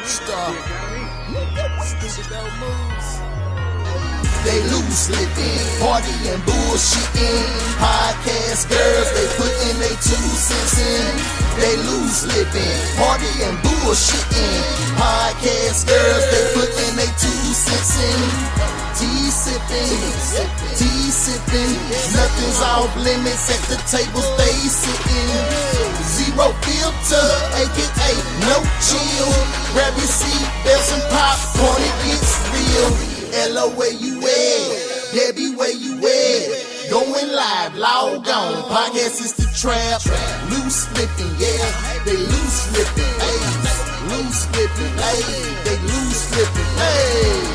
Stop. They loose living, party and bullshitting. Podcast girls, they putting they 2 cents in. They loose living, party and bullshitting. Podcast girls, they putting they 2 cents in. Tea sipping, nothing's off limits at the tables they sitting. Zero filter, aka no chill. Grab your seat, there's some popcorn, it gets real. Hello, where you at? Debbie, where you at? Going live, log on. Podcast is the trap. Loose slipping, yeah. They loose slipping, hey. Loose slipping, hey. They loose slipping, hey.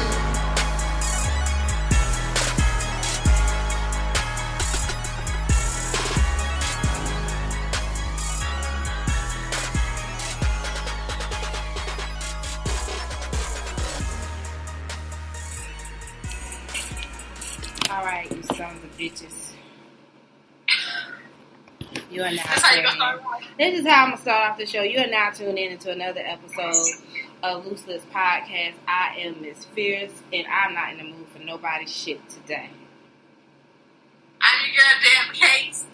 Alright, you sons of bitches. You are now This is how I'm going to start off the show. You are now tuned in into another episode of Loose Lips Podcast. I am Miss Fierce, and I'm not in the mood for nobody's shit today. I'm your girl, damn Case.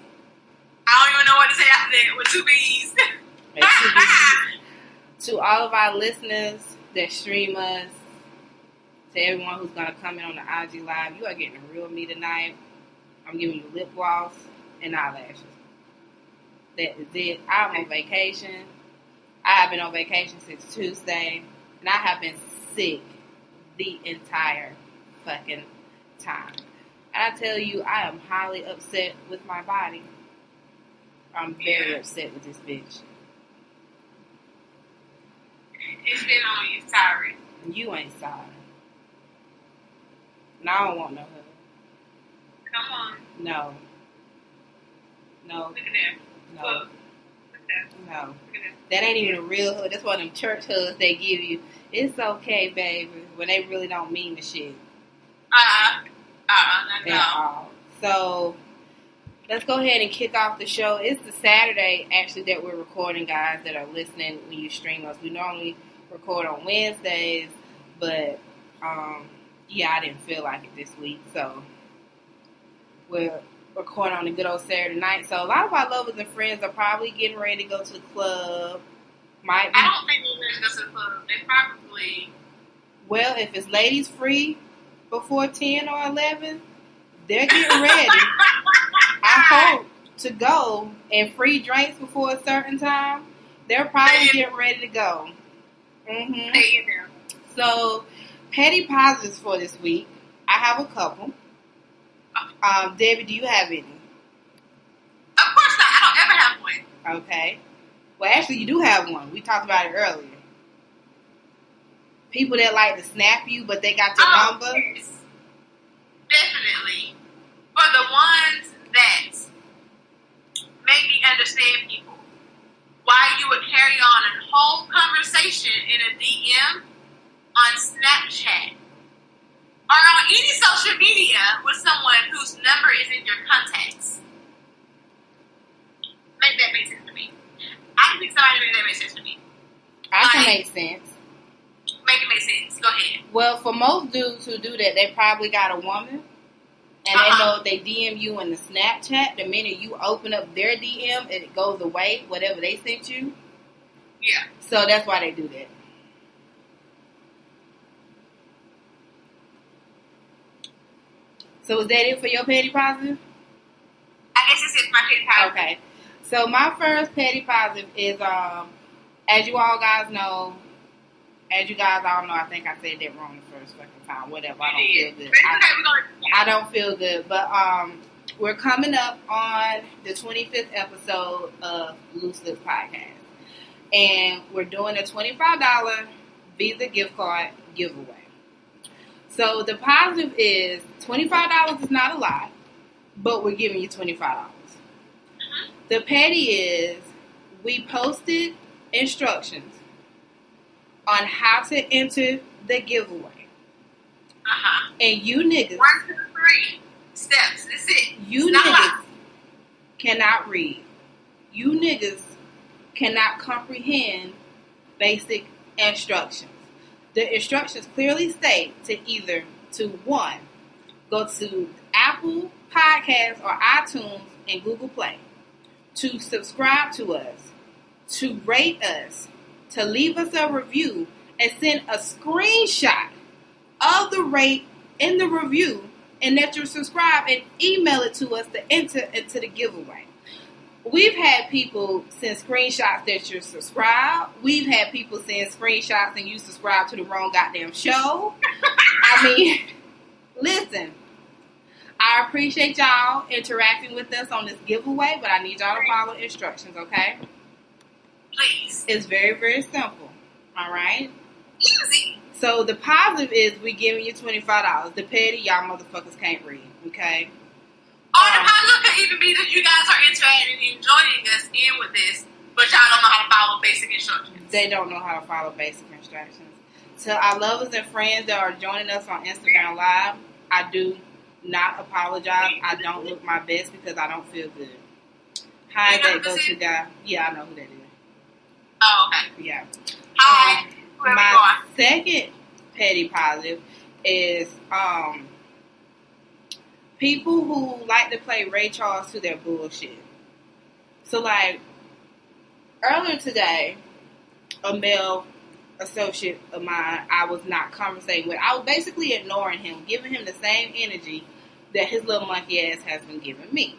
I don't even know what to say after that with 2 B's. To all of our listeners that stream us, to everyone who's going to come in on the IG Live, you are getting a real me tonight. I'm giving you lip gloss and eyelashes. That is it. I'm on vacation. I have been on vacation since Tuesday, and I have been sick the entire fucking time. And I tell you, I am highly upset with my body. I'm very upset with this bitch. It's been on you, sorry. You ain't sorry. And I don't want no hug. Come on. No. Look at that. No. Look at that. No. Look at that. That ain't even a real hug. That's one of them church hugs they give you. It's okay, baby. When they really don't mean the shit. No. At all. So, let's go ahead and kick off the show. It's the Saturday, actually, that we're recording, guys, that are listening when you stream us. We normally record on Wednesdays, but, yeah, I didn't feel like it this week, so we're recording on a good old Saturday night. So a lot of our lovers and friends are probably getting ready to go to the club. I don't think they're going to go to the club. They probably... Well, if it's ladies free before 10 or 11, they're getting ready. I hope to go, and free drinks before a certain time, they're probably getting ready to go. Mm-hmm. So... Petty positives for this week. I have a couple. Debbie, do you have any? Of course not. I don't ever have one. Okay. Well, actually, you do have one. We talked about it earlier. People that like to snap you, but they got your number. Yes. Definitely. For the ones that make me understand people, why you would carry on a whole conversation in a DM on Snapchat or on any social media with someone whose number is in your contacts. Make that make sense to me. I can think somebody make that make sense to me. I can make sense. Make it make sense. Go ahead. Well, for most dudes who do that, they probably got a woman. And they know if they DM you in the Snapchat, the minute you open up their DM, it goes away, whatever they sent you. Yeah. So that's why they do that. So is that it for your petty positive? I guess it's my petty positive. Okay. So my first petty positive is, as you all guys know, I think I said that wrong the first fucking time. Whatever. I don't feel good. I don't feel good. But we're coming up on the 25th episode of Loose Lips Podcast. And we're doing a $25 Visa gift card giveaway. So the positive is $25 is not a lot, but we're giving you $25. Mm-hmm. The petty is we posted instructions on how to enter the giveaway. And you niggas. 1, 2, 3 steps. That's it. You niggas cannot read. You niggas cannot comprehend basic instructions. The instructions clearly state to one, go to Apple Podcasts or iTunes and Google Play, to subscribe to us, to rate us, to leave us a review, and send a screenshot of the rate in the review and that you're subscribed and email it to us to enter into the giveaway. We've had people send screenshots that you're subscribed. We've had people send screenshots and you subscribe to the wrong goddamn show. I mean, listen, I appreciate y'all interacting with us on this giveaway, but I need y'all to follow instructions, okay? Please. It's very, very simple. All right? Easy. So the positive is we giving you $25. The petty, y'all motherfuckers can't read, okay? Or the positive could even be that you guys are interested in joining us in with this, but y'all don't know how to follow basic instructions. They don't know how to follow basic instructions. To our lovers and friends that are joining us on Instagram Live, I do not apologize. I don't look my best because I don't feel good. Hi, that go-to guy. Yeah, I know who that is. Oh, okay. Yeah. Hi. My second petty positive is people who like to play Ray Charles to their bullshit. So, like, earlier today, a male associate of mine I was not conversating with, I was basically ignoring him, giving him the same energy that his little monkey ass has been giving me.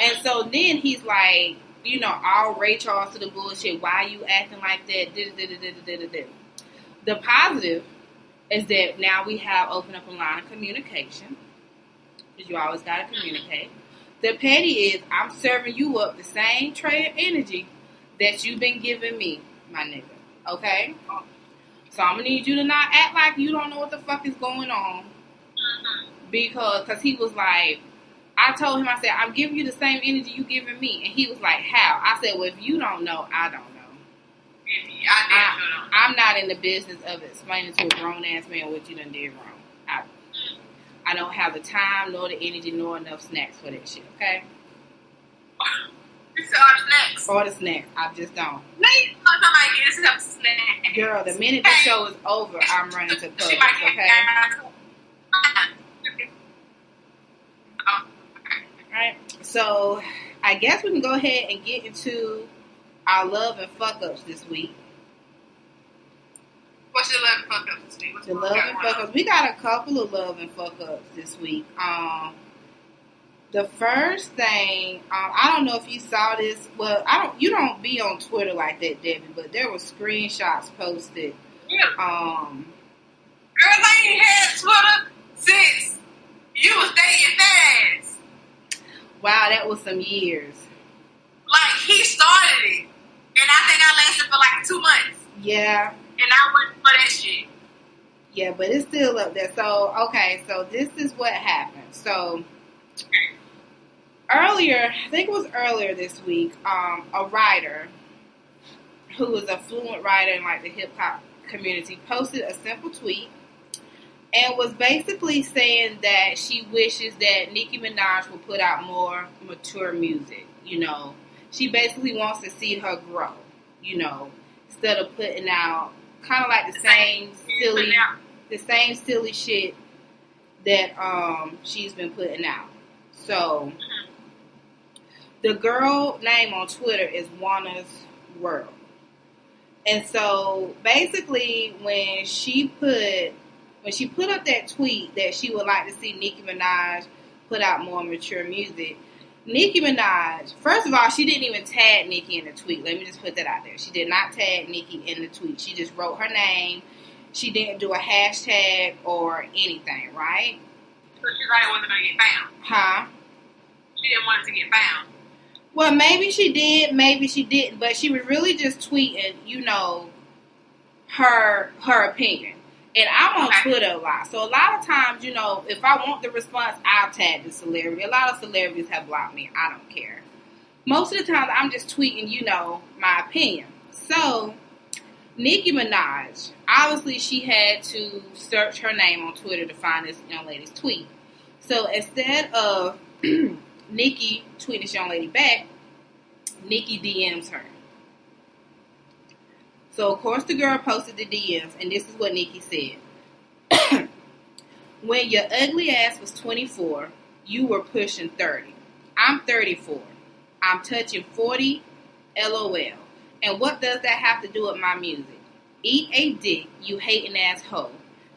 And so then he's like, you know, all Ray Charles to the bullshit. Why are you acting like that? The positive is that now we have opened up a line of communication. Because you always got to communicate. The petty is I'm serving you up the same tray of energy that you've been giving me, my nigga. Okay? So I'm going to need you to not act like you don't know what the fuck is going on. Because he was like, I told him, I said, I'm giving you the same energy you giving me. And he was like, how? I said, well, if you don't know, I don't know. I'm not in the business of explaining to a grown-ass man what you done did wrong. I don't have the time, nor the energy, nor enough snacks for that shit, okay? You said all the snacks. Or the snacks. I just don't. Maybe somebody get yourself some snacks. Girl, the minute the show is over, I'm running to Publix, okay? Alright, so I guess we can go ahead and get into our love and fuck-ups this week. What's your love and fuck-ups this week? The love and fuck-ups. We got a couple of love and fuck-ups this week. The first thing, I don't know if you saw this. Well, you don't be on Twitter like that, Debbie, but there were screenshots posted. Yeah. Girl, I ain't had Twitter since you was dating fast. Wow, that was some years. Like, he started it, and I think I lasted for like 2 months. Yeah. And I went for that shit. Yeah, but it's still up there. So, okay, so this is what happened. So, I think it was earlier this week, a writer who was a fluent writer in like the hip-hop community posted a simple tweet and was basically saying that she wishes that Nicki Minaj would put out more mature music, you know. She basically wants to see her grow, you know, instead of putting out kind of like the same silly shit that she's been putting out. So the girl name on Twitter is Wanna's World. And so basically when she put up that tweet that she would like to see Nicki Minaj put out more mature music, Nicki Minaj, first of all, she didn't even tag Nicki in the tweet. Let me just put that out there. She did not tag Nicki in the tweet. She just wrote her name. She didn't do a hashtag or anything, right? So she thought it wasn't going to get found. Huh? She didn't want it to get found. Well, maybe she did, maybe she didn't, but she was really just tweeting, you know, her opinion. And I'm on Twitter a lot. So a lot of times, you know, if I want the response, I'll tag the celebrity. A lot of celebrities have blocked me. I don't care. Most of the time, I'm just tweeting, you know, my opinion. So, Nicki Minaj, obviously she had to search her name on Twitter to find this young lady's tweet. So, instead of Nicki tweeting this young lady back, Nicki DMs her. So, of course, the girl posted the DMs, and this is what Nikki said. When your ugly ass was 24, you were pushing 30. I'm 34. I'm touching 40. LOL. And what does that have to do with my music? Eat a dick, you hating ass hoe.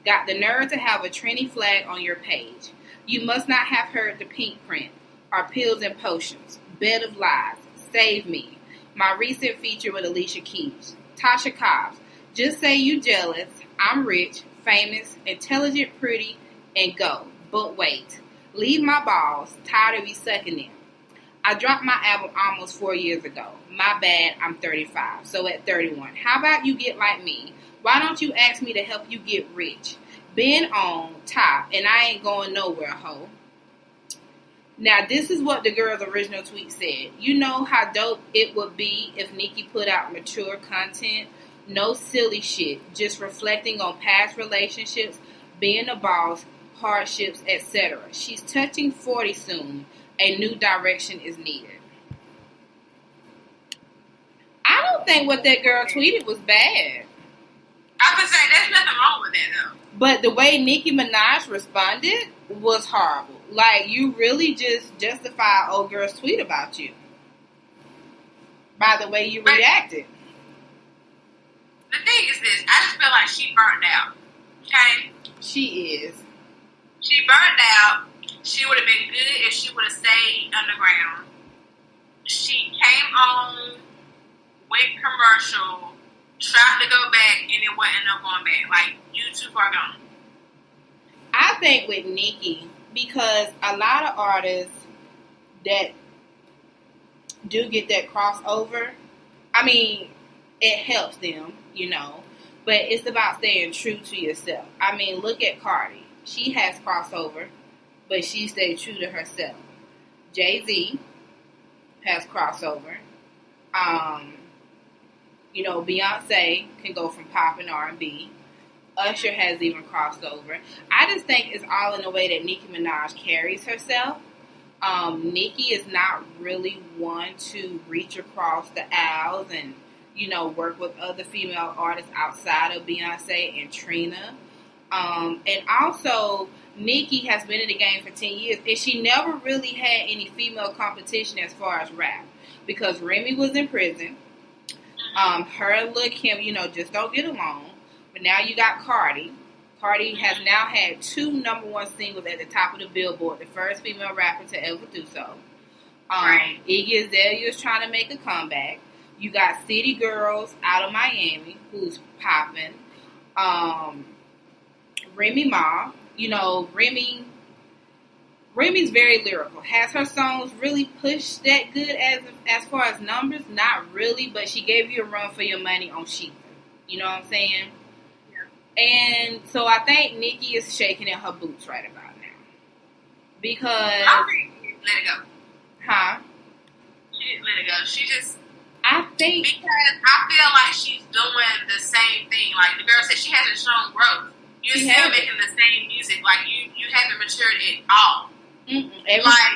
Got the nerve to have a tranny flag on your page. You must not have heard the pink print. Or pills and potions. Bed of lies. Save me. My recent feature with Alicia Keys. Tasha Cobbs. Just say you jealous. I'm rich, famous, intelligent, pretty, and go. But wait. Leave my balls. Tired of you sucking them. I dropped my album almost 4 years ago. My bad, I'm 35. So at 31, how about you get like me? Why don't you ask me to help you get rich? Been on top, and I ain't going nowhere, ho. Now, this is what the girl's original tweet said. You know how dope it would be if Nikki put out mature content? No silly shit, just reflecting on past relationships, being a boss, hardships, etc. She's touching 40 soon. A new direction is needed. I don't think what that girl tweeted was bad. I would say there's nothing wrong with that though. But the way Nicki Minaj responded was horrible. Like, you really just justify old girl's tweet about you by the way you reacted. The thing is this, I just feel like she burned out. Okay? She is. She burned out. She would have been good if she would have stayed underground. She came on, went commercial, tried to go back, and it wasn't no going back. Like, you too far gone. I think with Nicki, because a lot of artists that do get that crossover, I mean, it helps them, you know, but it's about staying true to yourself. I mean, look at Cardi. She has crossover, but she stayed true to herself. Jay-Z has crossover. You know, Beyonce can go from pop and R&B. Usher has even crossed over. I just think it's all in the way that Nicki Minaj carries herself. Nicki is not really one to reach across the aisles and, you know, work with other female artists outside of Beyonce and Trina. And also, Nicki has been in the game for 10 years, and she never really had any female competition as far as rap. Because Remy was in prison. Her and Lil' Kim, you know, just don't get along. But now you got Cardi. Cardi has now had 2 #1 singles at the top of the Billboard, the first female rapper to ever do so. Right. Iggy Azalea is trying to make a comeback. You got City Girls out of Miami, who's popping. Remy Ma, you know, Remy's very lyrical. Has her songs really pushed that good as far as numbers? Not really, but she gave you a run for your money on Sheetha. You know what I'm saying? Yeah. And so I think Nicki is shaking in her boots right about now. Because... I think she didn't let it go. Huh? She didn't let it go. She just... I think... Because I feel like she's doing the same thing. Like the girl said, she hasn't shown growth. You're still making the same music. Like, you haven't matured at all.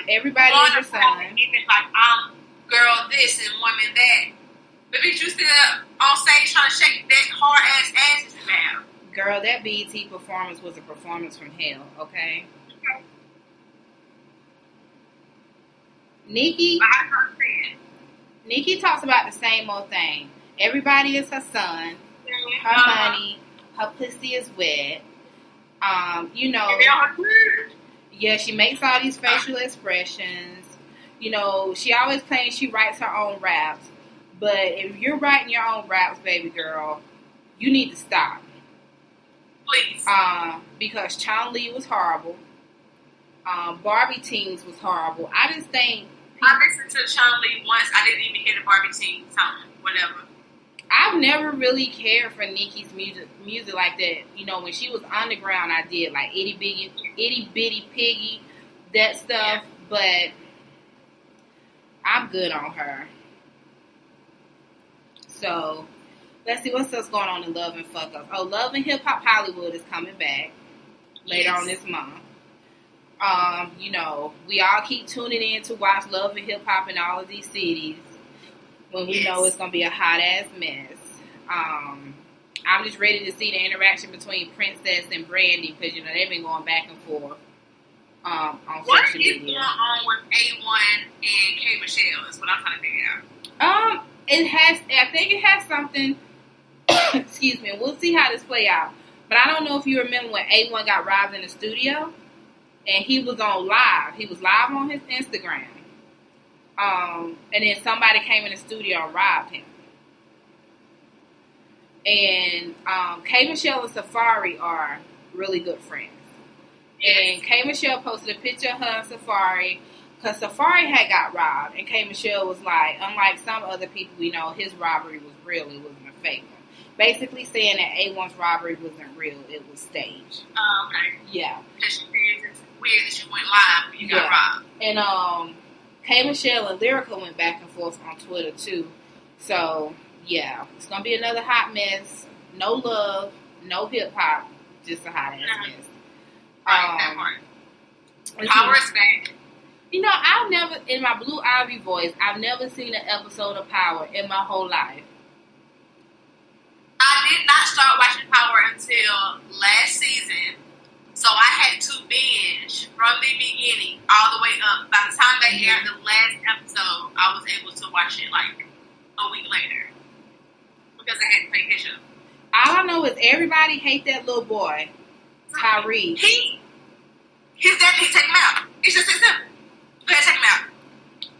Everybody is your son. Like, I'm girl this and woman that. But bitch, you still on stage trying to shake that hard ass now. Girl, that BET performance was a performance from hell, okay? Nicki talks about the same old thing. Everybody is her son. Her money. Her pussy is wet. You know. Yeah, she makes all these facial expressions. You know, she always claims she writes her own raps. But if you're writing your own raps, baby girl, you need to stop. Please. Because Chun-Li was horrible. Barbie Teens was horrible. I just think... I listened to Chun-Li once. I didn't even hear the Barbie Teens song. Whatever. I've never really cared for Nicki's music like that. You know, when she was underground, I did like Itty Bitty Piggy, that stuff. Yeah. But I'm good on her. So let's see what's else going on in Love and Fuck Up. Oh, Love and Hip Hop Hollywood is coming back later on this month. You know, we all keep tuning in to watch Love and Hip Hop in all of these cities when we know it's going to be a hot ass mess. I'm just ready to see the interaction between Princess and Brandy because they've been going back and forth on social media. What is going on with A1 and K Michelle? Is what I'm trying to figure out. I think it has something. Excuse me. We'll see how this play out. But I don't know if you remember when A1 got robbed in the studio, and he was on live. He was live on his Instagram. And then somebody came in the studio and robbed him. And K Michelle and Safari are really good friends. And K Michelle posted a picture of her and Safari because Safari had got robbed, and K Michelle was like, unlike some other people we know, his robbery was real. It wasn't a fake one. Basically saying that A1's robbery wasn't real. It was staged. Okay. Yeah. Because she figured it's weird that she went live and you got robbed. And K Michelle and Lyrica went back and forth on Twitter too. So yeah, it's gonna be another hot mess. No love, no hip hop, just a hot ass mess. That part. Power is back. I've never, in my Blue Ivy voice, I've never seen an episode of Power in my whole life. I did not start watching Power until last season, so I had to binge from the beginning all the way up. By the time they aired the last episode, I was able to watch it like a week later because I had to play catch up. All I know is everybody hate that little boy, Tyree. His dad needs to take him out. It's just as simple. Go ahead, take him out.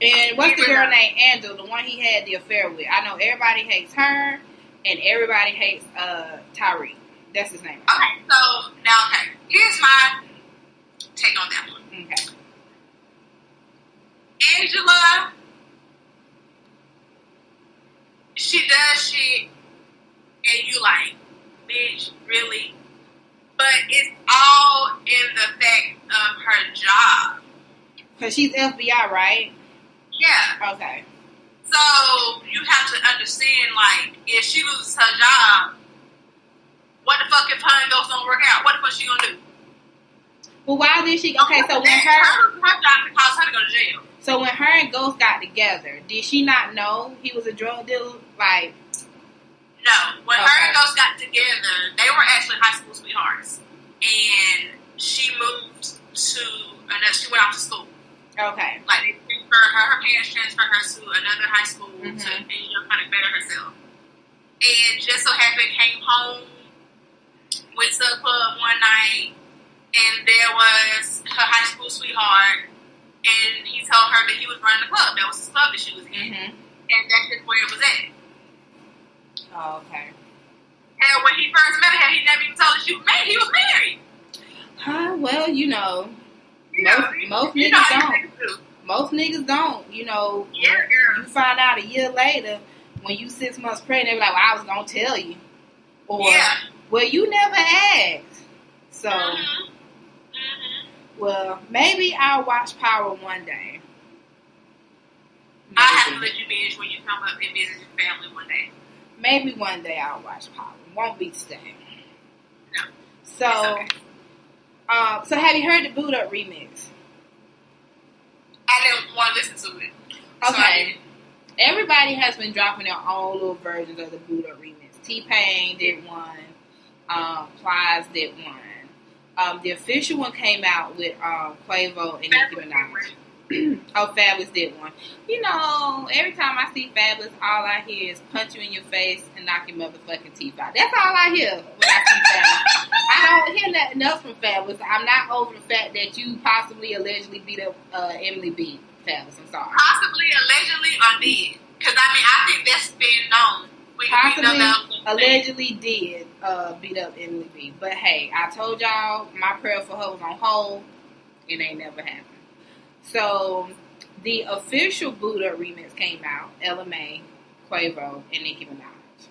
And what's the girl named Angela, the one he had the affair with? I know everybody hates her, and everybody hates Tyree. That's his name. Okay, so now, here's my take on that one. Okay. Angela, she does shit, and you like, bitch, really? But it's all in the fact of her job. Because she's FBI, right? Yeah. Okay. So, you have to understand, like, if she loses her job, what the fuck if her and Ghost don't work out? What the fuck she gonna do? Well, why did she... Okay, so when her job can cause her to go to jail. So when her and Ghost got together, did she not know he was a drug dealer? Like... No. When her and Ghost got together, they were actually high school sweethearts. And she moved to... she went off to school. Okay. Like, they transferred her parents transferred her to another high school to kind of better herself. And just so happened, came home, went to a club one night, and there was her high school sweetheart, and he told her that he was running the club. That was his club that she was in. And that's just where it was at. Oh, okay. And when he first met her, he never even told her she was married. He was married. Well, most niggas don't. Most niggas don't. Yeah, girl. You find out a year later when you 6 months pregnant, they be like, well, I was going to tell you. Or, well, you never asked. So, well, maybe I'll watch Power one day. I'll have to let you binge when you come up and visit your family one day. Maybe one day I'll watch Power. Won't be today. No. So, so have you heard the Boot Up remix? I didn't want to listen to it. Okay. Everybody has been dropping their own little versions of the Boot Up remix. T-Pain did one. Plies did one. The official one came out with Quavo and Nicki Minaj. Fabulous did one. Every time I see Fabulous, all I hear is punch you in your face and knock your motherfucking teeth out. That's all I hear when I see Fabulous. I don't hear nothing else from Fabulous. I'm not over the fact that you possibly allegedly beat up Emily B. Fabulous. I'm sorry. Possibly, allegedly, or did. Because, I think that's been known. Possibly, allegedly did beat up Emily B. But hey, I told y'all my prayer for her was on hold. It ain't never happened. So, the official Boot Up remix came out. LMA, Quavo, and Nicki Minaj.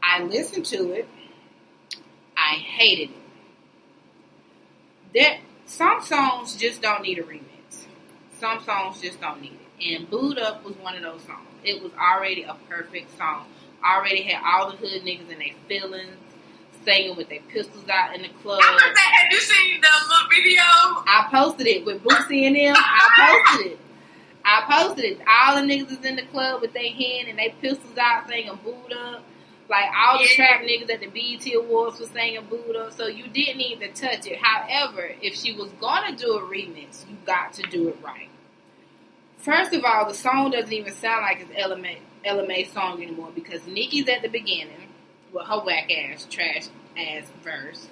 I listened to it. I hated it. Some songs just don't need a remix. Some songs just don't need it. And Boot Up was one of those songs. It was already a perfect song. Already had all the hood niggas in their feelings, singing with their pistols out in the club. I was gonna say, have you seen the little video? I posted it with Bootsy and them. I posted it. All the niggas is in the club with their hand and they pistols out singing Boot Up. Like, all the trap niggas at the BET Awards was singing Booed Up, so you didn't need to touch it. However, if she was going to do a remix, you got to do it right. First of all, the song doesn't even sound like it's LMA song anymore because Nicki's at the beginning with her whack-ass, trash-ass verse.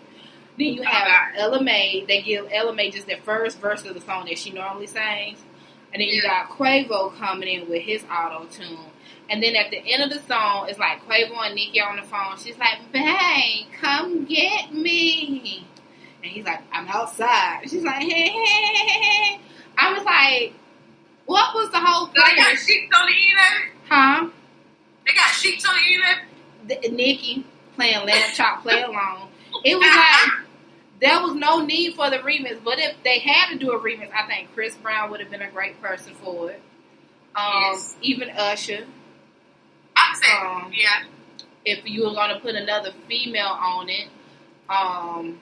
Then you have LMA. They give LMA just the first verse of the song that she normally sings. And then you got Quavo coming in with his auto-tune. And then at the end of the song, it's like Quavo and Nicki on the phone. She's like, "Bang, come get me." And he's like, "I'm outside." And she's like, "Hey, hey, hey, hey, hey." I was like, what was the whole point? They got sheets on the end? Huh? They got sheets on the end? Nicki playing Lamb Chop Play Along. It was like, there was no need for the remix. But if they had to do a remix, I think Chris Brown would have been a great person for it. Yes. Even Usher. I'm saying, yeah. If you were going to put another female on it, I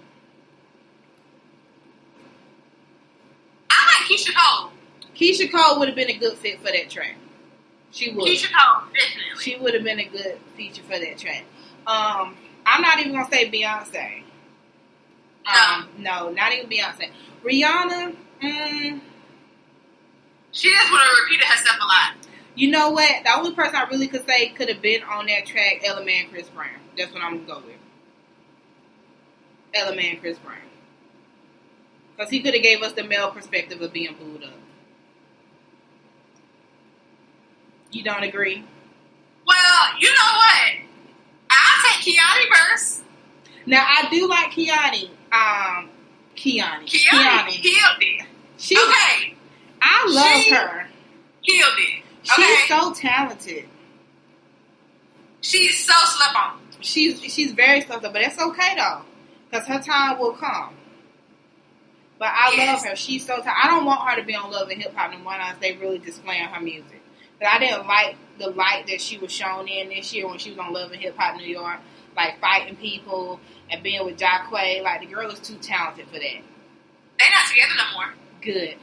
like Keisha Cole. Keisha Cole would have been a good fit for that track. She would. Keisha Cole, definitely. She would have been a good feature for that track. I'm not even going to say Beyonce. No, not even Beyonce. Rihanna, she just would have repeated herself a lot. You know what? The only person I really could say could have been on that track, Ella Mai and Chris Brown. That's what I'm going to go with. Ella Mai and Chris Brown. Because he could have gave us the male perspective of being booed up. You don't agree? Well, you know what? I'll take Kiani verse. Now, I do like Kiani. Kiani killed it. Okay. I love her. Killed it. Okay. She's so talented. She's so slept on. She's very slept on, but that's okay though, because her time will come. But I love her. She's so talented. I don't want her to be on Love and Hip Hop no more unless they really displaying her music. But I didn't like the light that she was shown in this year when she was on Love and Hip Hop New York, like fighting people and being with Jacquay. Like, the girl is too talented for that. They're not together no more. Good.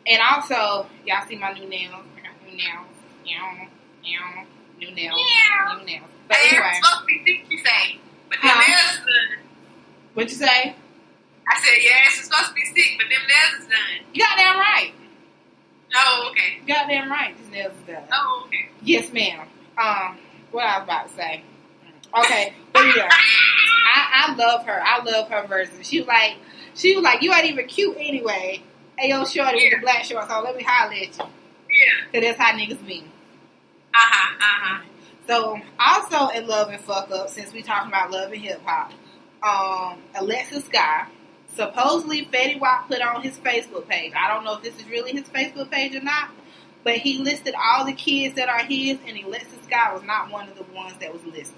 And also, y'all see my new nails? I got new nails. New nails. Yeah. New nails. But anyway. It's supposed to be thick, you say. But them nails is done. What'd you say? I said, yeah, it's supposed to be sick, but them nails is done. You got that right. Oh, okay. Goddamn right, these nails is done. Oh, okay. Yes, ma'am. What I was about to say. Okay, but yeah, I love her. I love her version. She was like, you ain't even cute anyway. Hey, yo, shorty with the black shorts on. Let me holler at you. Yeah. Cause that's how niggas be. Uh-huh. So, also in Love and Fuck Up, since we talking about love and hip hop, Alexis Sky. Supposedly, Fetty Wap put on his Facebook page. I don't know if this is really his Facebook page or not, but he listed all the kids that are his, and Alexis Sky was not one of the ones that was listed.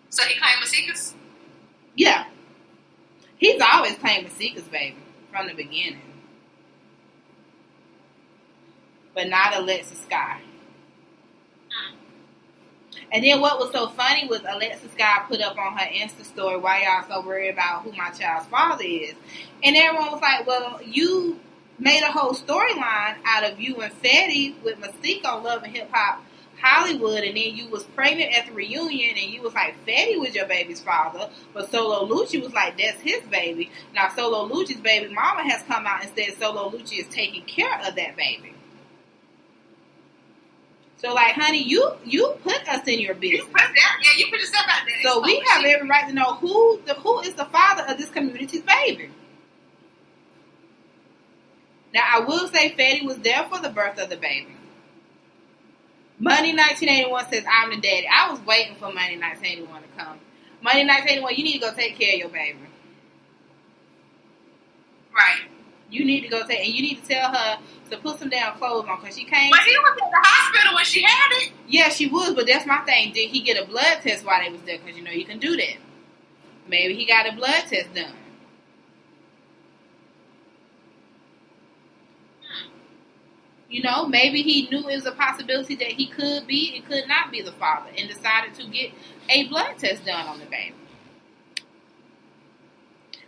So he claimed Masika's? Yeah. He's always claimed Masika's baby from the beginning. But not Alexis Sky. And then what was so funny was Alexis Sky put up on her Insta story, why y'all so worried about who my child's father is. And everyone was like, well, you made a whole storyline out of you and Fetty with Masika on Love and Hip Hop Hollywood, and then you was pregnant at the reunion, and you was like, Fetty was your baby's father, but Solo Lucci was like, that's his baby. Now, Solo Lucci's baby mama has come out and said Solo Lucci is taking care of that baby. So, like, honey, you put us in your business. You put yourself out there. So we have every right to know who is the father of this community's baby. Now, I will say Fetty was there for the birth of the baby. Money 1981 says, I'm the daddy. I was waiting for Money 1981 to come. Money 1981, you need to go take care of your baby. Right. You need to go take, and you need to tell her to put some damn clothes on, because she can't. But he was at the hospital when she had it. Yeah, she was, but that's my thing. Did he get a blood test while they was there? Because, you can do that. Maybe he got a blood test done. Maybe he knew it was a possibility that he could be and could not be the father, and decided to get a blood test done on the baby.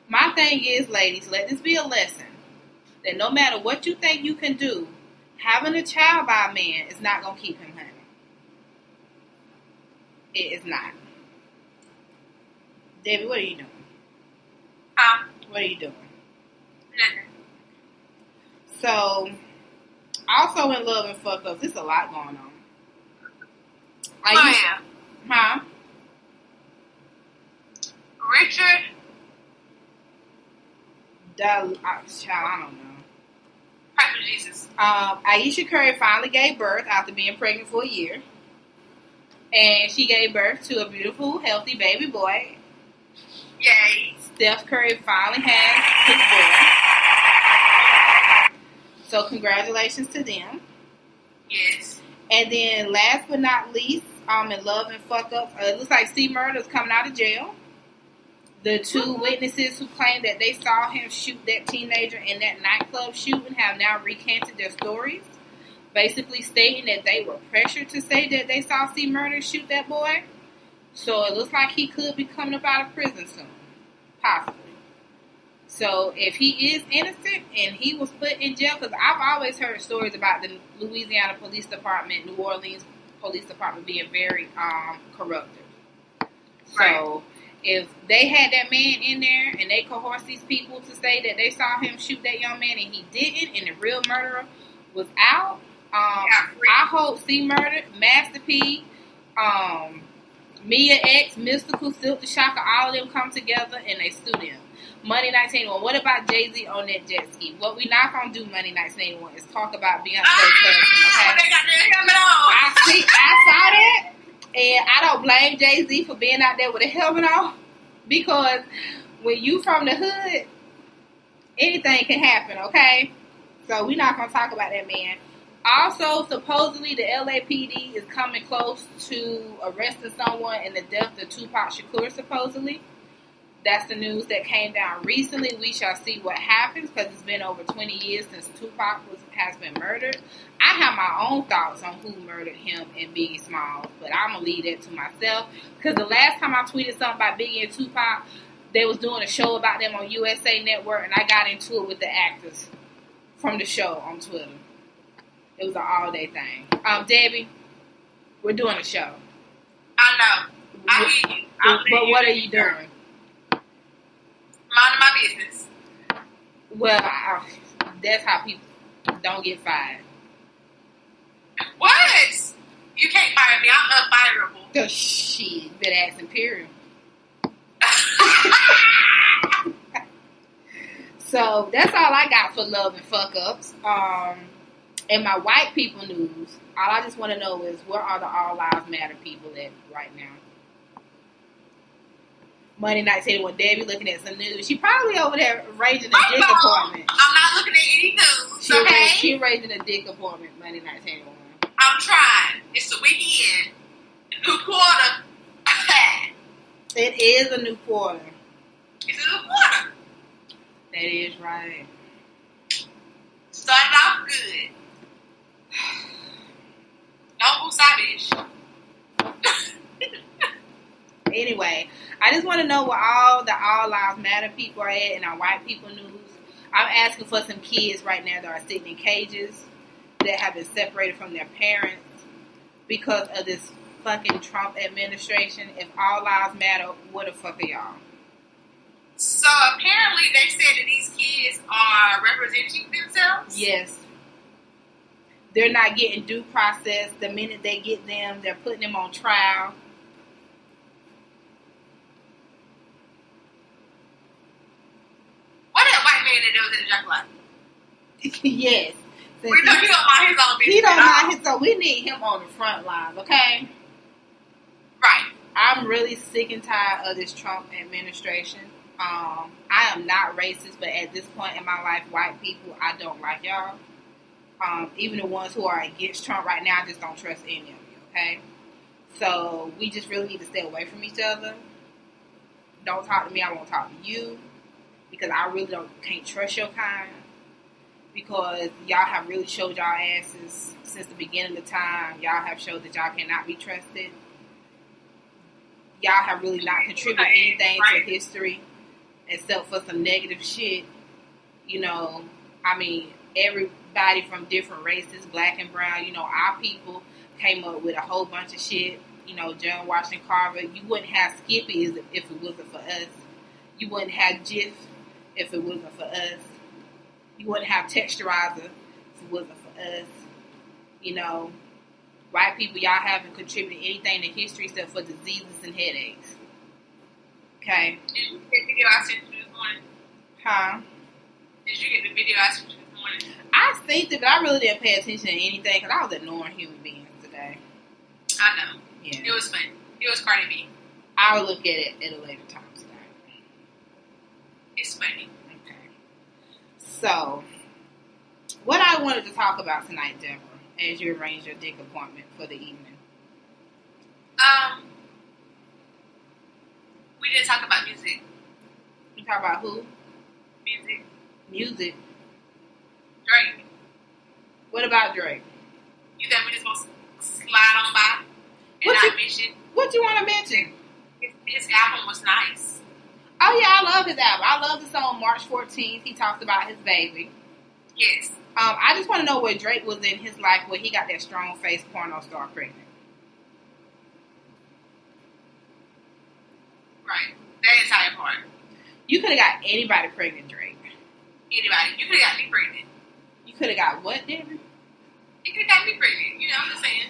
My thing is, ladies, let this be a lesson. that no matter what you think you can do, having a child by a man is not going to keep him honey. It is not. Debbie, what are you doing? What are you doing? Nothing. So, also in love and fuck ups, there's a lot going on. Yeah. Huh? Richard. Child, I don't know. Pray for Jesus. Aisha Curry finally gave birth after being pregnant for a year. And she gave birth to a beautiful, healthy baby boy. Yay. Steph Curry finally has his boy. So congratulations to them. Yes. And then last but not least, in love and fuck up, it looks like C. Murder's coming out of jail. The two witnesses who claimed that they saw him shoot that teenager in that nightclub shooting have now recanted their stories, basically stating that they were pressured to say that they saw C. Murder shoot that boy. So it looks like he could be coming up out of prison soon, possibly. So if he is innocent and he was put in jail, because I've always heard stories about the Louisiana Police Department, New Orleans Police Department being very corrupted. So if they had that man in there and they coerced these people to say that they saw him shoot that young man and he didn't, and the real murderer was out, I hope C. Murder, Master P, Mia X, Mystical, Silk the Shocker, all of them come together and they sue them. Money 1981. What about Jay-Z on that jet ski? What we not gonna do, Money 1981, is talk about Beyonce's husband, okay? They got their helmet on. I saw that, and I don't blame Jay-Z for being out there with a helmet on, because when you from the hood, anything can happen, okay? So we not gonna talk about that man. Also, supposedly the LAPD is coming close to arresting someone in the death of Tupac Shakur, supposedly. That's the news that came down recently. We shall see what happens, because it's been over 20 years since Tupac has been murdered. I have my own thoughts on who murdered him and Biggie Smalls, but I'm going to leave that to myself, because the last time I tweeted something about Biggie and Tupac, they was doing a show about them on USA Network, and I got into it with the actors from the show on Twitter. It was an all-day thing. Debbie, we're doing a show. I know. I hear you. But what are you doing? Minding my business. Well, that's how people don't get fired. What? You can't fire me. I'm unfireable. Oh, shit. Better ask Imperial. So, that's all I got for love and fuck-ups. And my white people news, all I just want to know is, where are the All Lives Matter people at right now? Monday night saying when Debbie looking at some news. She probably over there raising a dick appointment. I'm not looking at any news, okay? She raising a dick appointment Monday night saying one. I'm trying. It's the weekend. New quarter. It is a new quarter. It's a new quarter. That is right. Started off good. Don't savage. Anyway, I just want to know where all the All Lives Matter people are at in our white people news. I'm asking for some kids right now that are sitting in cages that have been separated from their parents because of this fucking Trump administration. If All Lives Matter, what the fuck are y'all? So apparently they said that these kids are representing themselves? Yes. They're not getting due process. The minute they get them, they're putting them on trial. What that white man that was in the drug lot? Yes. We know he don't mind his own business. He don't mind his own. We need him on the front lines, okay? Right. I'm really sick and tired of this Trump administration. I am not racist, but at this point in my life, white people, I don't like y'all. Even the ones who are against Trump right now, I just don't trust any of you, okay? So we just really need to stay away from each other. Don't talk to me, I won't talk to you. Because I really can't trust your kind. Because y'all have really showed y'all asses since the beginning of the time. Y'all have showed that y'all cannot be trusted. Y'all have really not contributed anything to history except for some negative shit. You know, I mean, everybody from different races, black and brown, our people came up with a whole bunch of shit. John Washington Carver. You wouldn't have Skippy if it wasn't for us. You wouldn't have Jif if it wasn't for us. You wouldn't have Texturizer if it wasn't for us. White people, y'all haven't contributed anything to history except for diseases and headaches. Okay? Did you get the video I sent you this morning? Huh? Did you get the video I sent you this morning? I think that, but I really didn't pay attention to anything because I was ignoring human beings today. I know. Yeah. It was fun. It was Cardi B. I'll look at it at a later time today. It's funny. Okay. So, what I wanted to talk about tonight, Deborah, as you arrange your dick appointment for the evening. We didn't talk about music. You talk about who? Music. Music. Drake. What about Drake? You think we just want to slide on by and not mention? What you want to mention? His album was nice. Oh yeah, I love his album. I love the song March 14th. He talks about his baby. Yes. I just want to know where Drake was in his life where he got that strong face porno star pregnant. Right. That entire part. You could have got anybody pregnant, Drake. Anybody. You could have got me pregnant. You could have got what, Debbie? You could have got me pregnant. I'm just saying.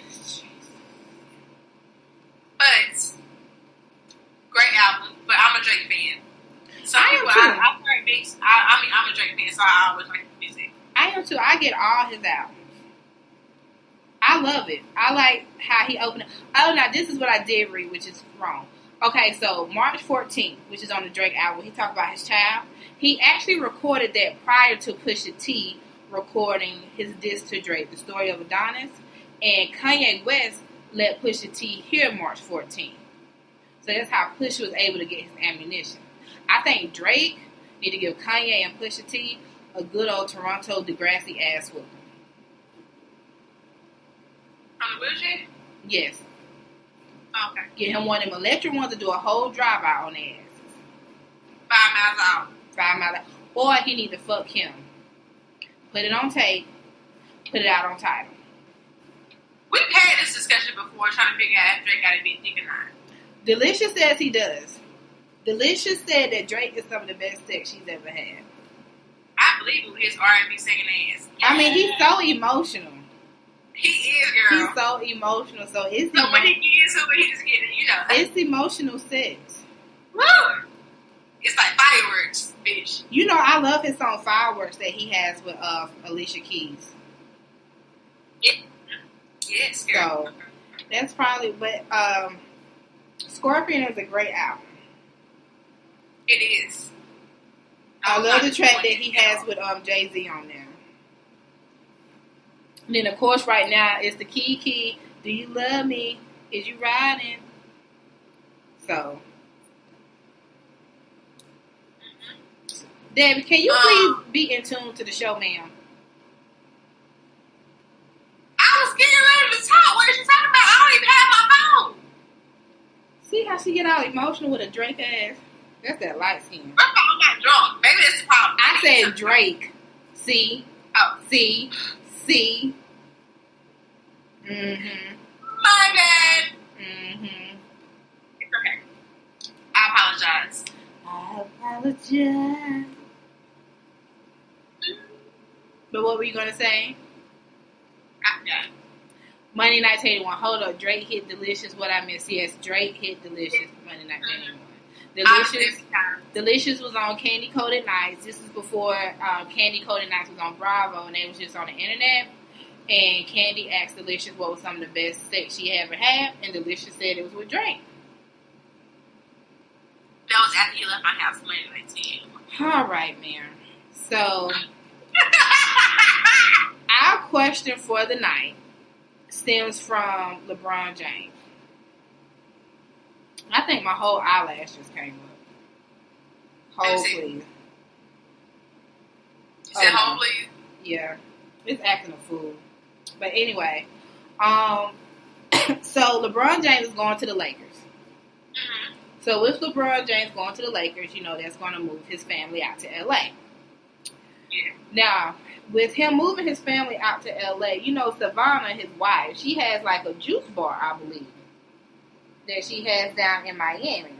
But, great album. But I'm a Drake fan. I'm very mixed. I'm a Drake fan, so I always like the music. I am too. I get all his albums. I love it. I like how he opened it. Oh, now this is what I did read, which is wrong. Okay, so March 14th, which is on the Drake album, he talked about his child. He actually recorded that prior to Pusha T recording his diss to Drake, The Story of Adonis. And Kanye West let Pusha T hear March 14th. So that's how Pusha was able to get his ammunition. I think Drake need to give Kanye and Pusha T a good old Toronto Degrassi ass whooping. On the wheelchair? Yes. Okay. Get him one of them electric ones to do a whole drive-out on their asses. 5 miles out. 5 miles out. Or he need to fuck him. Put it on tape. Put it out on title. We've had this discussion before trying to figure out if Drake got a big dick or not. Delicious says he does. Delicious said that Drake is some of the best sex she's ever had. I believe with his R&B singing ass. Yeah. I mean, he's so emotional. He is, girl. He's so emotional. So it's when he gets to it, he just getting, It's emotional sex. Woo! It's like fireworks, bitch. I love his song Fireworks that he has with Alicia Keys. Yeah. Yes, girl. So that's probably, but Scorpion is a great album. It is. I love the track that he has with Jay-Z on there. And then, of course, right now, it's the Key. Do you love me? Is you riding? So. Debbie, can you please be in tune to the show, ma'am? I was getting ready to talk. What is she talking about? I don't even have my phone. See how she get all emotional with a Drake ass? That's that light skin. I'm not drunk. Maybe that's the problem. I said Drake. See? Oh. See? Mm-hmm. My bad. Mm-hmm. It's okay. I apologize. But what were you going to say? Yeah. Monday Night 81. Hold up. Drake hit Delicious. What I missed? Yes, Drake hit Delicious. Monday Night 81. Delicious was on Candy Coated Nights. This is before Candy Coated Nights was on Bravo, and they was just on the internet. And Candy asked Delicious what was some of the best sex she ever had, and Delicious said it was with Drake. That was after you left my house Monday night 10. All right, man. So, our question for the night stems from LeBron James. I think my whole eyelash just came up. Whole, please. You said whole, please? Yeah. It's acting a fool. But anyway, so LeBron James is going to the Lakers. Mm-hmm. So with LeBron James going to the Lakers, that's going to move his family out to LA. Yeah. Now, with him moving his family out to LA, you know, Savannah, his wife, she has like a juice bar, I believe, that she has down in Miami.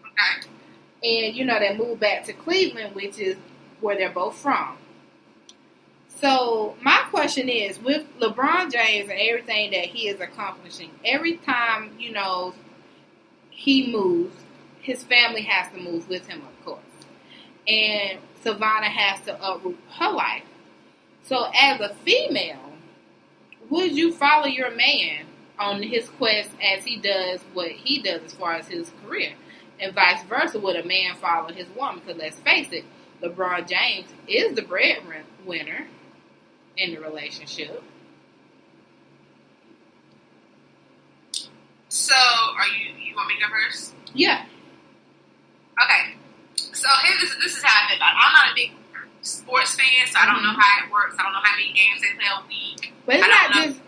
Okay. And, you know, they moved back to Cleveland, which is where they're both from. So, my question is, with LeBron James and everything that he is accomplishing, every time, you know, he moves, his family has to move with him, of course. And Savannah has to uproot her life. So, as a female, would you follow your man on his quest as he does what he does as far as his career? And vice versa, would a man follow his woman? Because let's face it, LeBron James is the breadwinner in the relationship. So, you want me to go first? Yeah. Okay. So, this is how I feel about it. I'm not a big sports fan, so I don't know how it works. I don't know how many games they play a week. But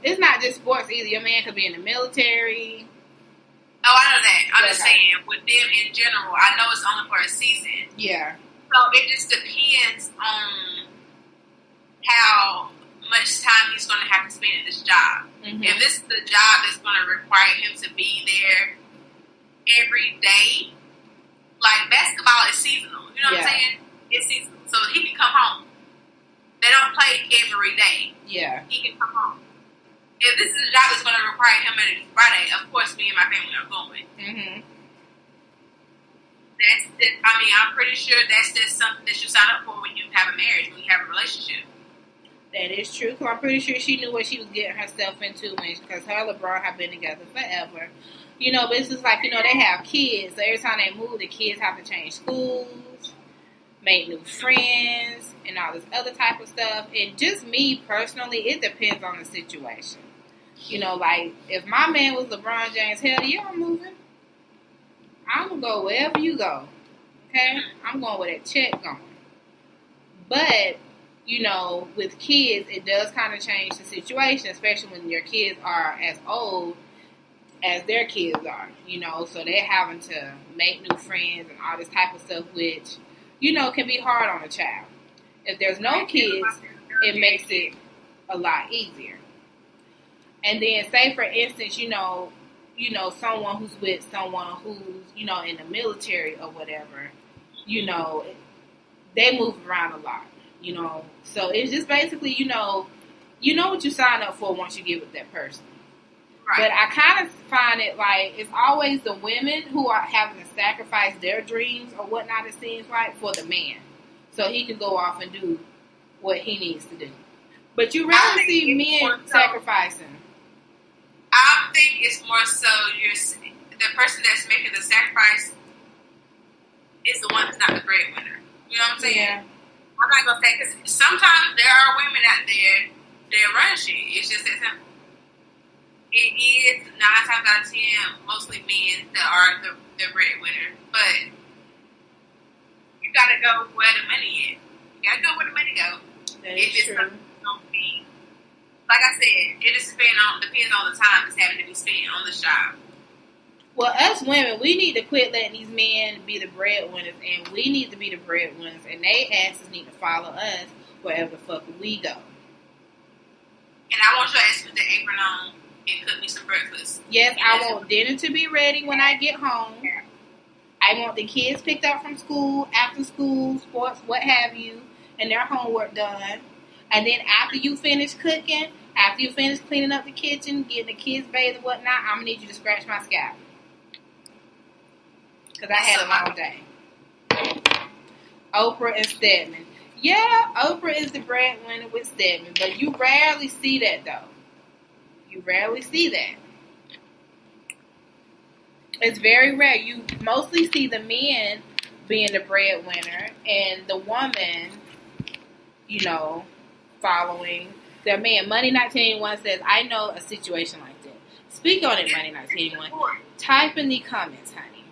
it's not just sports either. Your man could be in the military. Oh, I know that. I'm just saying, with them in general, I know it's only for a season. Yeah. So it just depends on how much time he's going to have to spend at this job. Mm-hmm. If this is the job that's going to require him to be there every day, like basketball is seasonal. You know what I'm saying? It's seasonal. So he can come home. They don't play every day. Yeah. He can come home. If this is a job that's going to require him every Friday, of course me and my family are going. Mm-hmm. I'm pretty sure that's just something that you sign up for when you have a marriage, when you have a relationship. That is true. Cause I'm pretty sure she knew what she was getting herself into, because her and LeBron have been together forever. You know, but it's just like, you know, they have kids. So every time they move, the kids have to change schools, make new friends, and all this other type of stuff. And just me personally, it depends on the situation. You know, like, if my man was LeBron James, hell yeah, I'm moving. I'm going to go wherever you go. Okay? I'm going where that check going. But, you know, with kids, it does kind of change the situation, especially when your kids are as old as their kids are. You know, so they're having to make new friends and all this type of stuff, which, you know, can be hard on a child. If there's no kids, it makes it a lot easier. And then, say for instance, you know, someone who's with someone who's, you know, in the military or whatever, you know, they move around a lot, you know. So it's just basically, you know what you sign up for once you get with that person. Right. But I kind of find it like it's always the women who are having to sacrifice their dreams or whatnot, it seems like, for the man. So he can go off and do what he needs to do. But you rarely see men sacrificing. I think it's more so the person that's making the sacrifice is the one that's not the breadwinner. You know what I'm saying? Yeah. I'm not going to say, because sometimes there are women out there that run shit. It's just that simple. It is 9 times out of 10 mostly men that are the breadwinner. But you got to go where the money is. You got to go where the money goes. That is true. Like I said, it just depends on the time that's having to be spent on the job. Well, us women, we need to quit letting these men be the breadwinners, and we need to be the breadwinners, and they asses need to follow us wherever the fuck we go. And I want your ass to put the apron on and cook me some breakfast. Yes, I want dinner to be ready when I get home. I want the kids picked up from school, after school, sports, what have you, and their homework done. And then after you finish cooking, after you finish cleaning up the kitchen, getting the kids bathed and whatnot, I'm going to need you to scratch my scalp. Because I had a long day. Oprah and Stedman. Yeah, Oprah is the breadwinner with Stedman, but you rarely see that, though. You rarely see that. It's very rare. You mostly see the men being the breadwinner and the woman, you know, following their man. Money 1981 says, I know a situation like that. Speak on it, Money 1981. Type in the comments, honey.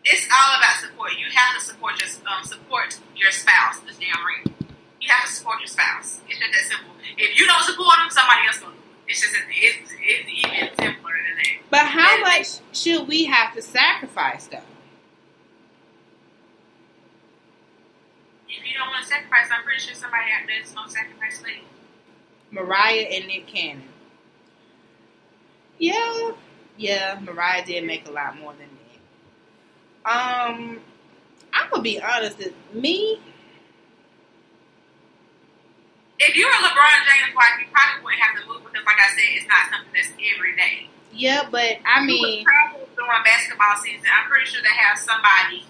It's all about support. You have to support your spouse. This damn ring. You have to support your spouse. It's just that simple. If you don't support them, somebody else will. It's just it's even simpler than that. But how much should we have to sacrifice, though? If you don't want to sacrifice, I'm pretty sure somebody out there is going to sacrifice later. Mariah and Nick Cannon. Yeah, Mariah did make a lot more than Nick. I'm gonna be honest. Me, if you were LeBron James' wife, you probably wouldn't have to move because, like I said, it's not something that's every day. yeah, but I mean, during basketball season, I'm pretty sure they have somebody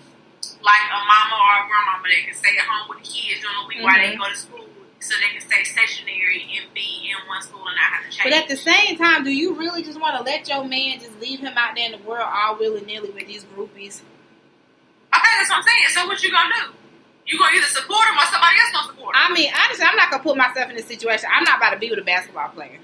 like a mama or a grandmama that can stay at home with the kids during the week while they go to school, so they can stay stationary and be in one school and not have to change. But at the same time, do you really just want to let your man just leave him out there in the world all willy nilly with these groupies? Okay, that's what I'm saying. So what you gonna do? You gonna either support him or somebody else gonna support him? I mean, honestly, I'm not gonna put myself in this situation. I'm not about to be with a basketball player.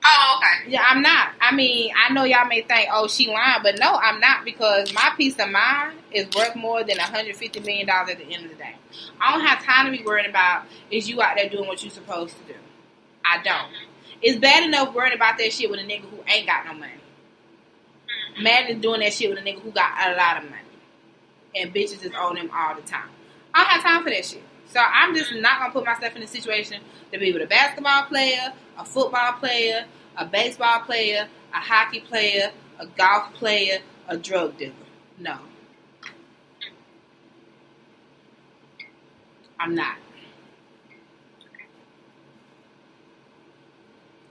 Oh, okay. Yeah, I'm not. I mean, I know y'all may think, oh, she lying, but no, I'm not, because my peace of mind is worth more than $150 million at the end of the day. I don't have time to be worried about is you out there doing what you supposed to do. I don't. It's bad enough worrying about that shit with a nigga who ain't got no money. Mad than doing that shit with a nigga who got a lot of money. And bitches is on him all the time. I don't have time for that shit. So I'm just not going to put myself in a situation to be with a basketball player, a football player, a baseball player, a hockey player, a golf player, a drug dealer. No. I'm not.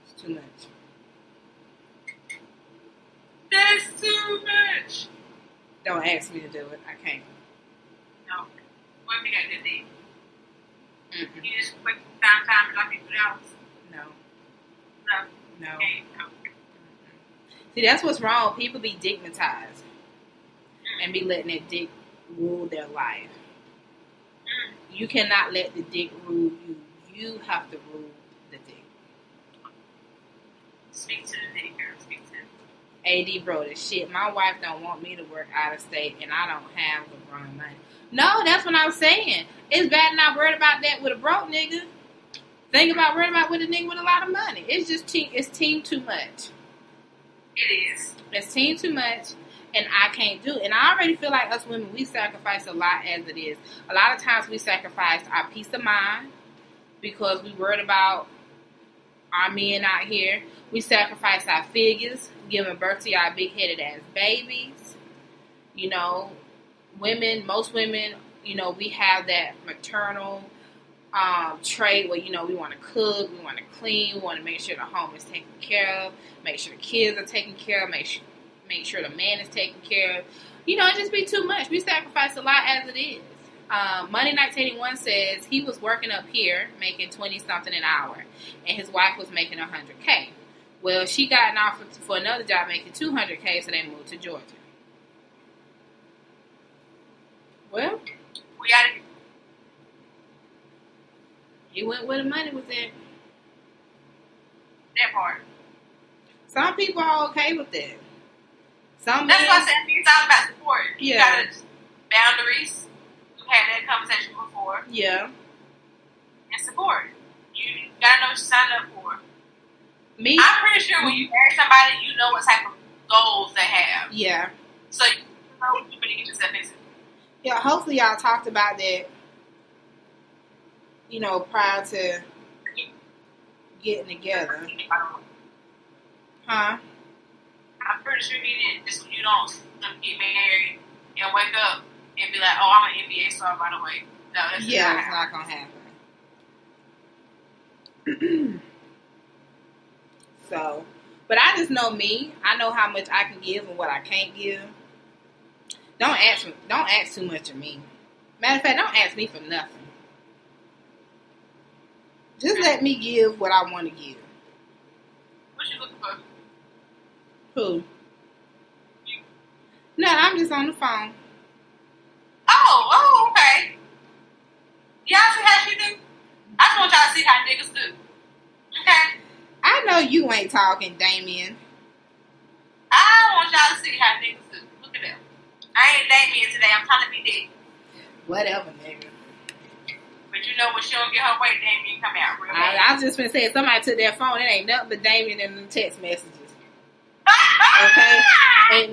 It's too much. That's too much. Don't ask me to do it. I can't. No. What if you got a good day? Mm-mm. You just quick time like $50? No. No. No. Okay. No. See, that's what's wrong. People be dignitized and be letting that dick rule their life. You cannot let the dick rule you. You have to rule the dick. Speak to the dick, girl. Speak to it. AD, bro, the shit. My wife don't want me to work out of state, and I don't have LeBron money. No, that's what I'm saying. It's bad not worried about that with a broke nigga. Think about worrying about with a nigga with a lot of money. It's just it's team too much. It is. It's team too much, and I can't do it. And I already feel like us women, we sacrifice a lot as it is. A lot of times we sacrifice our peace of mind because we worried about our men out here. We sacrifice our figures, giving birth to our big-headed ass babies. You know, most women, you know, we have that maternal trait where, you know, we want to cook, we want to clean, we want to make sure the home is taken care of, make sure the kids are taken care of, make sure the man is taken care of. You know, it just be too much. We sacrifice a lot as it is. Monday Night 81 says he was working up here making 20-something an hour, and his wife was making $100K. Well, she got an offer for another job making $200K, so they moved to Georgia. Well, We got it. he went where the money was at. That part. Some people are okay with that. That's why I said it's all about support. Yeah. You gotta boundaries. We had that conversation before. Yeah. And support. You gotta know what you signed up for. Me? I'm pretty sure when you marry somebody, you know what type of goals they have. Yeah. So you know what you're gonna get yourself into. Yeah, hopefully y'all talked about that, you know, prior to getting together. Huh? I'm pretty sure he didn't. Just you don't get married and wake up and be like, oh, I'm an NBA star by the way. No, that's Yeah, it's not gonna happen. So, but I just know me. I know how much I can give and what I can't give. Don't ask too much of me. Matter of fact, don't ask me for nothing. Just let me give what I want to give. What you looking for? Who? No, I'm just on the phone. Oh, okay. Y'all see how she do? I just want y'all to see how niggas do. Okay? I know you ain't talking, Damien. I want y'all to see how niggas do. Look at them. I ain't Damien today. I'm trying to be Dick. Whatever, nigga. But you know when she don't get her way, Damien come out real bad. I was just been saying, somebody took their phone. It ain't nothing but Damien in them text messages. Okay? Ain't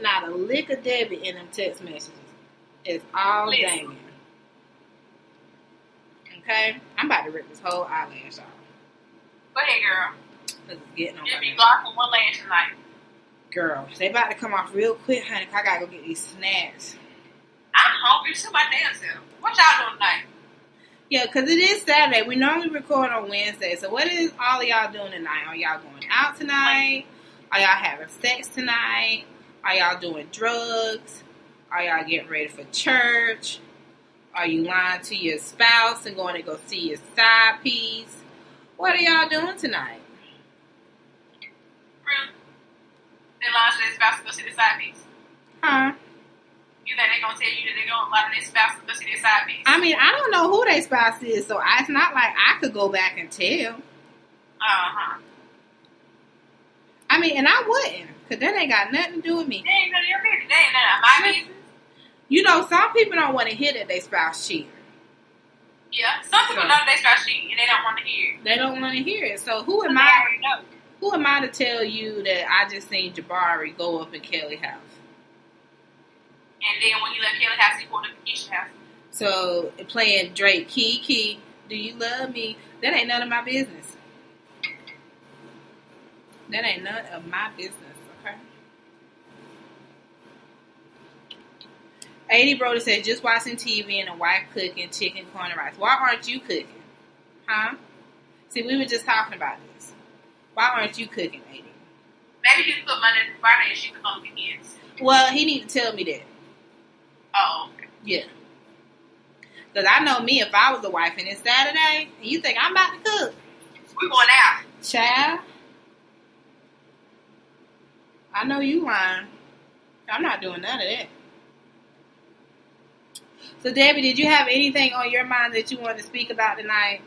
not a lick of Debbie in them text messages. It's all Listen. Damien. Okay? I'm about to rip this whole eyelash off. Go ahead, girl. Because it's getting on Just my be nerves. blocking one lash tonight. Girl, they about to come off real quick, honey. I gotta go get these snacks. I'm hungry. So my damn self. What y'all doing tonight? Yeah, because it is Saturday. We normally record on Wednesday. So what is all of y'all doing tonight? Are y'all going out tonight? Are y'all having sex tonight? Are y'all doing drugs? Are y'all getting ready for church? Are you lying to your spouse and going to go see your side piece? What are y'all doing tonight? They lying to their spouse to go see the side piece. Huh? You think they're going to tell you that they're going to lie to their spouse to go see their side piece? I mean, I don't know who their spouse is, so it's not like I could go back and tell. Uh-huh. I mean, and I wouldn't, because that ain't got nothing to do with me. They ain't none of your business. They ain't none of my business. You know, some people don't want to hear that their spouse cheating. Yeah, some people know they spouse cheating and they don't want to hear it. They don't want to hear it. So who But am they I? already know. Who am I to tell you that I just seen Jabari go up in Kelly's house? And then when he left Kelly's house, he pulled up the Keisha's house. So playing Drake, Key, do you love me? That ain't none of my business. That ain't none of my business, okay? 80 Brother said, just watching TV and a wife cooking chicken, corn, and rice. Why aren't you cooking? Huh? See, we were just talking about this. Why aren't you cooking, 80? Maybe he cook Monday through Friday and she cook on the weekends. Well, he need to tell me that. Oh, okay. Yeah. Because I know me, if I was a wife and it's Saturday, and you think I'm about to cook. We going out. Child. I know you lying. I'm not doing none of that. So, Debbie, did you have anything on your mind that you wanted to speak about tonight?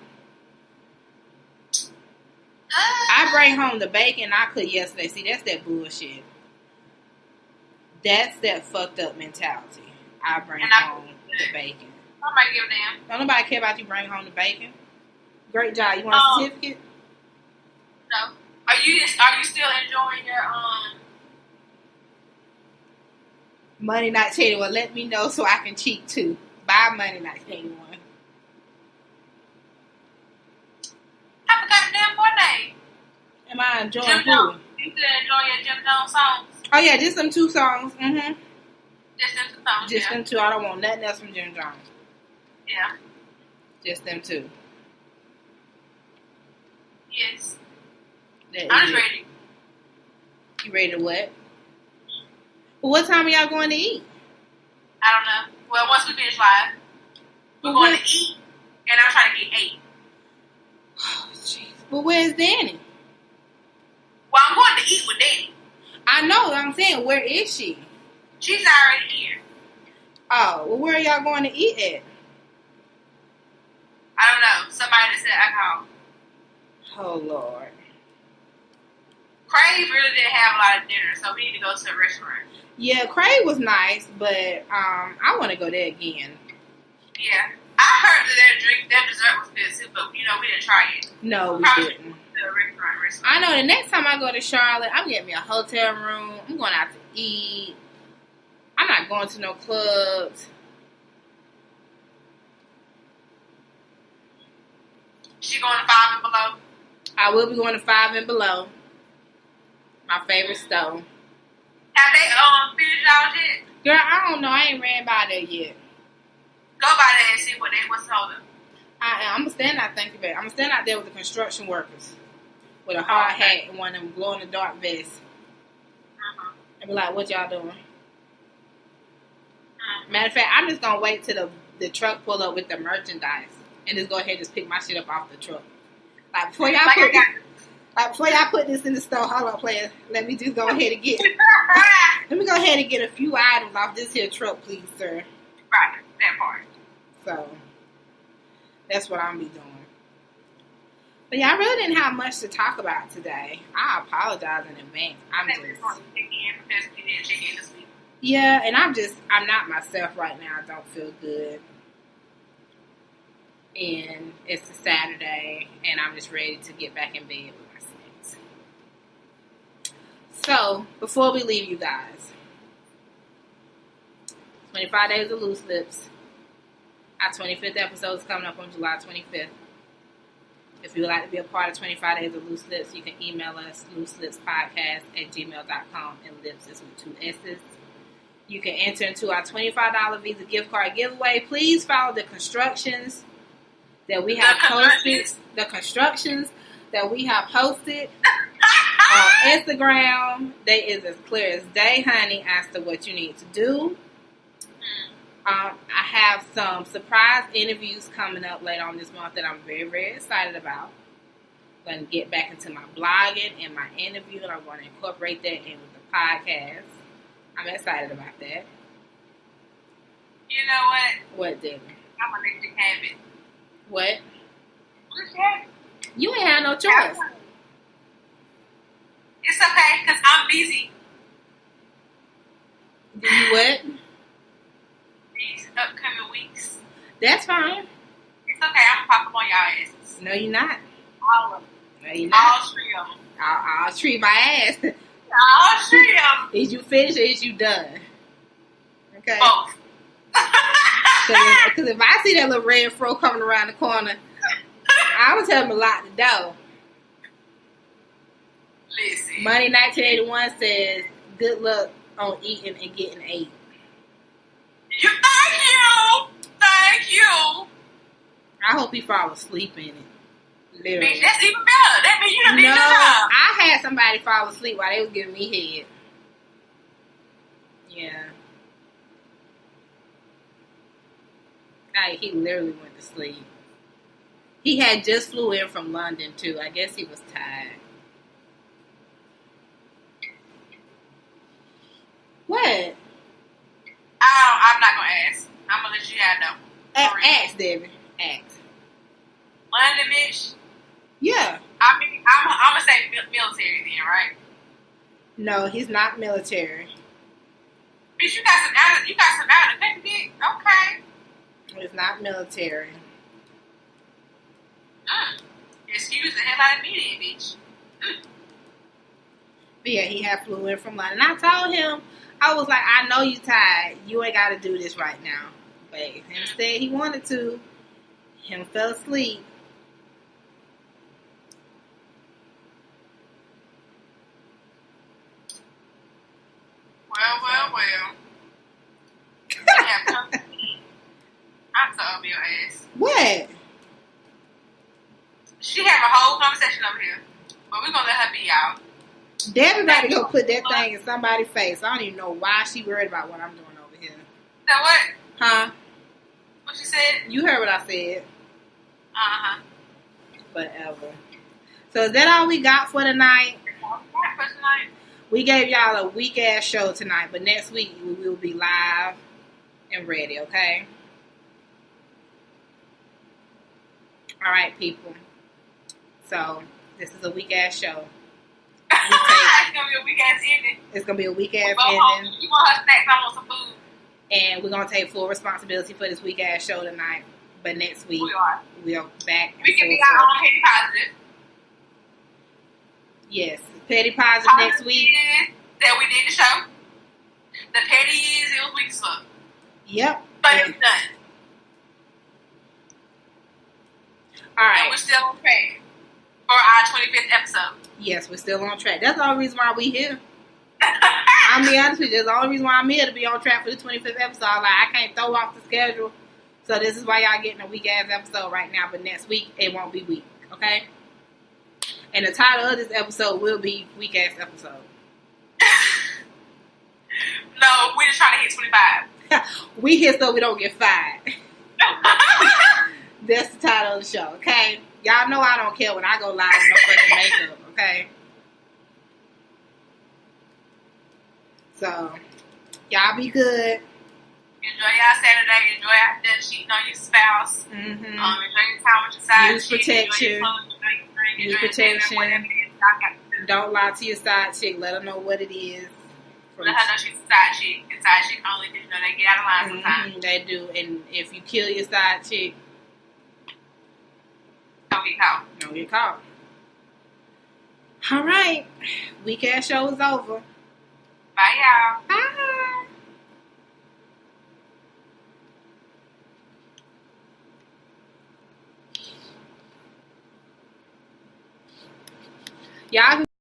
I bring home the bacon I cooked yesterday. See, that's that bullshit. That's that fucked up mentality. I bring home the bacon. Nobody give a damn. Don't nobody care about you bring home the bacon. Great job. You want a certificate? No. Are you still enjoying your Monday Night 81. Let me know so I can cheat too. Buy Monday Night 81. I forgot the damn boy name. Am I enjoying Jim who? Jones. You still enjoy your Jim Jones songs? Oh yeah, just them 2 songs. Mm-hmm. Just them 2 songs. Just them 2. I don't want nothing else from Jim Jones. Yeah. Just them 2. Yes. That I'm is it. ready. You ready to what? Well, what time are y'all going to eat? I don't know. Well, once we finish live, we're going to eat, and I'm trying to get 8. Oh, jeez. Well, where's Danny? Well, I'm going to eat with Danny. I know. I'm saying, where is she? She's already here. Oh, well, where are y'all going to eat at? I don't know. Somebody that said alcohol. Oh, Lord. Crave really didn't have a lot of dinner, so we need to go to a restaurant. Yeah, Crave was nice, but I want to go there again. Yeah. I heard that their dessert was good too, but, we didn't try it. No, we Probably didn't. The restaurant. I know the next time I go to Charlotte, I'm getting me a hotel room. I'm going out to eat. I'm not going to no clubs. She going to 5 and below? I will be going to 5 and Below. My favorite store. Have they finished out yet? Girl, I don't know. I ain't ran by there yet. Go by there and see what's told them. I'm going to stand out, thank you, babe. I'm going to stand out there with the construction workers. With a hard hat and one of them glow-in-the-dark vests. And be like, what y'all doing? Matter of fact, I'm just going to wait till the truck pull up with the merchandise. And just go ahead and just pick my shit up off the truck. Like, before y'all put this in the store, hold on, player. Let me just go ahead and get let me go ahead and get a few items off this here truck, please, sir. Right, that part. So, that's what I'm be doing. But yeah, I really didn't have much to talk about today. I apologize in advance. Yeah, and I'm not myself right now. I don't feel good. And it's a Saturday, and I'm just ready to get back in bed with my snacks. So, before we leave you guys, 25 days of loose lips. Our 25th episode is coming up on July 25th. If you would like to be a part of 25 Days of Loose Lips, you can email us looselipspodcast@gmail.com, and lips is with 2 S's. You can enter into our $25 Visa gift card giveaway. Please follow the constructions that we have posted. The constructions that we have posted on Instagram. They is as clear as day, honey, as to what you need to do. I have some surprise interviews coming up later on this month that I'm very, very excited about. I'm going to get back into my blogging and my interview, and I'm going to incorporate that in with the podcast. I'm excited about that. You know what? What, Debbie? I'm going to let you have it. What? Let's have it. You ain't had no choice. It's okay, because I'm busy. Do you what? These upcoming weeks. That's fine. It's okay, I'm going to pop up on y'all asses. No, you're not. All of them. No, you're not. All 3 of them. I'll treat my ass. All 3 of them. Is you finished or is you done? Okay. Both. Because if I see that little red fro coming around the corner, I would tell him to lock the door. Listen. Money 1981 says, good luck on eating and getting ate. Thank you. I hope he fall asleep in it. Literally. Bitch, that's even better. That means you don't need No, to know. I had somebody fall asleep while they was giving me head. Yeah. He literally went to sleep. He had just flew in from London, too. I guess he was tired. What? I'm not going to ask. I'm going to let you guys know. Ask, Debbie. Ask. London, bitch? Yeah. I mean, I'm going to say military then, right? No, he's not military. Bitch, you got some out of the country, dick? Okay. He's not military. Excuse the hell out of me then, bitch. But yeah, he had flew in from London. And I told him, I was like, I know you tired. You ain't got to do this right now. But instead, he wanted to. Him fell asleep. Well. I'm so over your ass. What? She having a whole conversation over here. But we're going to let her be out. Debbie about to go put that thing in somebody's face. I don't even know why she worried about what I'm doing over here. So what? Huh? What you said? You heard what I said. Uh-huh. Whatever. So is that all we got for tonight? We gave y'all a weak-ass show tonight, but next week we will be live and ready, okay? All right, people. So, this is a weak-ass show. It's going to be a weak-ass ending. It's going to be a weak-ass home. ending. You want her snacks, I want some food. And we're going to take full responsibility for this weak-ass show tonight. But next week, we'll back. We can be our own petty positive. Yes. Petty positive next week. That we did the show. The petty is it was weak as fuck. Yep. But it's done. All right. And we're still on track for our 25th episode. Yes, we're still on track. That's the only reason why we're here. I'll be honest with you. That's the only reason why I'm here, to be on track for the 25th episode. Like, I can't throw off the schedule. So this is why y'all getting a weak-ass episode right now. But next week, it won't be weak. Okay? And the title of this episode will be Weak-Ass Episode. No, we're just trying to hit 25. We here so we don't get fired. That's the title of the show, okay? Y'all know I don't care when I go live with no fucking makeup, okay? So, y'all be good. Enjoy y'all Saturday. Enjoy out there cheating on your spouse. Mm-hmm. Enjoy your time with your side Use chick. protection. Use protection. Whatever it is y'all got to do. Don't lie to your side chick. Let her know what it is. Let her know she's a side chick. And side chick only, because you know they get out of line sometimes. They do. And if you kill your side chick, Don't get caught. don't get caught. All right. Weak-ass show is over. Bye, y'all. Bye. Y'all can